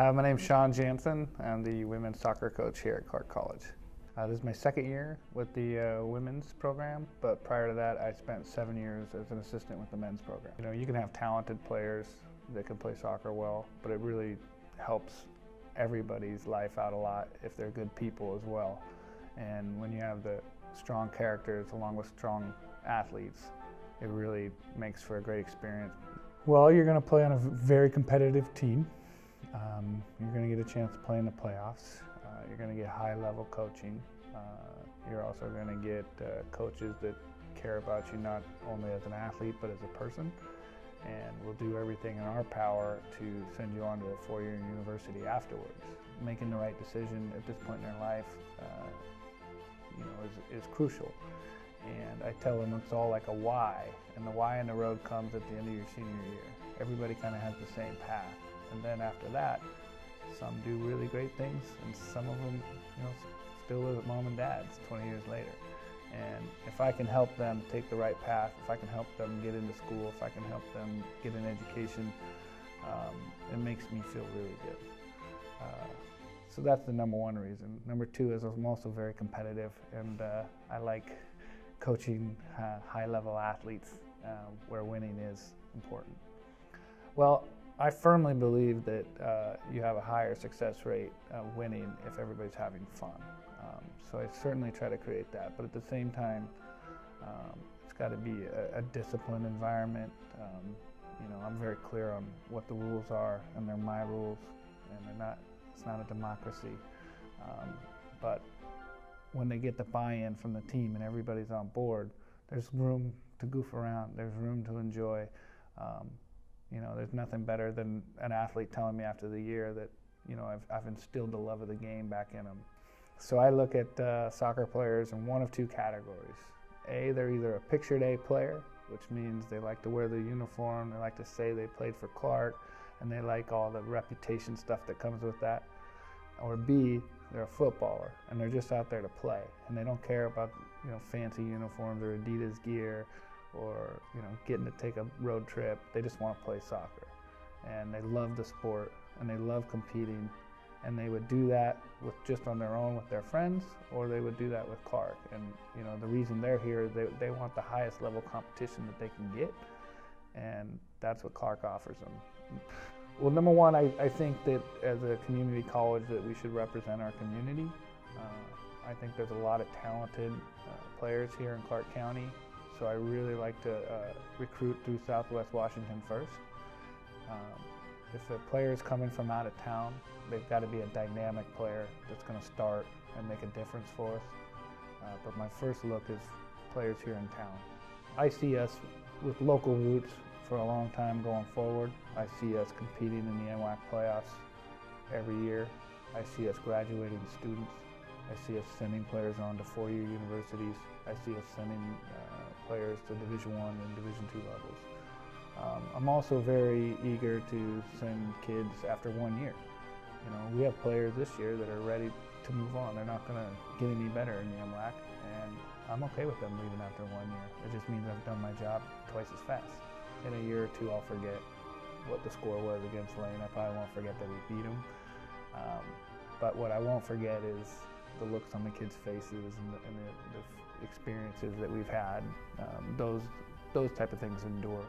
My name's Sean Jansen. I'm the women's soccer coach here at Clark College. This is my second year with the women's program, but prior to that I spent 7 years as an assistant with the men's program. You know, you can have talented players that can play soccer well, but it really helps everybody's life out a lot if they're good people as well. And when you have the strong characters along with strong athletes, it really makes for a great experience. Well, you're going to play on a very competitive team. You're going to get a chance to play in the playoffs. You're going to get high-level coaching. You're also going to get coaches that care about you not only as an athlete but as a person. And we'll do everything in our power to send you on to a four-year university afterwards. Making the right decision at this point in their life is crucial. And I tell them it's all like a Y, and the Y in the road comes at the end of your senior year. Everybody kind of has the same path. And then after that, some do really great things, and some of them, still live at mom and dad's 20 years later. And if I can help them take the right path, if I can help them get into school, if I can help them get an education, it makes me feel really good. So that's the number one reason. Number two is I'm also very competitive, and I like coaching high-level athletes where winning is important. Well, I firmly believe that you have a higher success rate winning if everybody's having fun. So I certainly try to create that, but at the same time, it's got to be a disciplined environment. I'm very clear on what the rules are, and they're my rules, and it's not a democracy. But when they get the buy-in from the team and everybody's on board, there's room to goof around, there's room to enjoy. There's nothing better than an athlete telling me after the year that, I've instilled the love of the game back in them. So I look at soccer players in one of two categories. A, they're either a pictured A player, which means they like to wear the uniform, they like to say they played for Clark, and they like all the reputation stuff that comes with that. Or B, they're a footballer, and they're just out there to play, and they don't care about fancy uniforms or Adidas gear, or getting to take a road trip. They just want to play soccer, and they love the sport, and they love competing, and they would do that with just on their own with their friends, or they would do that with Clark. And the reason they're here is they want the highest level competition that they can get, and that's what Clark offers them. Well, number one, I think that as a community college that we should represent our community. I think there's a lot of talented players here in Clark County. So I really like to recruit through Southwest Washington first. If the player is coming from out of town, they've got to be a dynamic player that's going to start and make a difference for us. But my first look is players here in town. I see us with local roots for a long time going forward. I see us competing in the NWAC playoffs every year. I see us graduating students. I see us sending players on to four-year universities. I see us sending players to Division I and Division II levels. I'm also very eager to send kids after 1 year. We have players this year that are ready to move on. They're not going to get any better in the NWAC, and I'm okay with them leaving after 1 year. It just means I've done my job twice as fast. In a year or two, I'll forget what the score was against Lane. I probably won't forget that we beat them. But what I won't forget is the looks on the kids' faces and the experiences that we've had. Those type of things endure.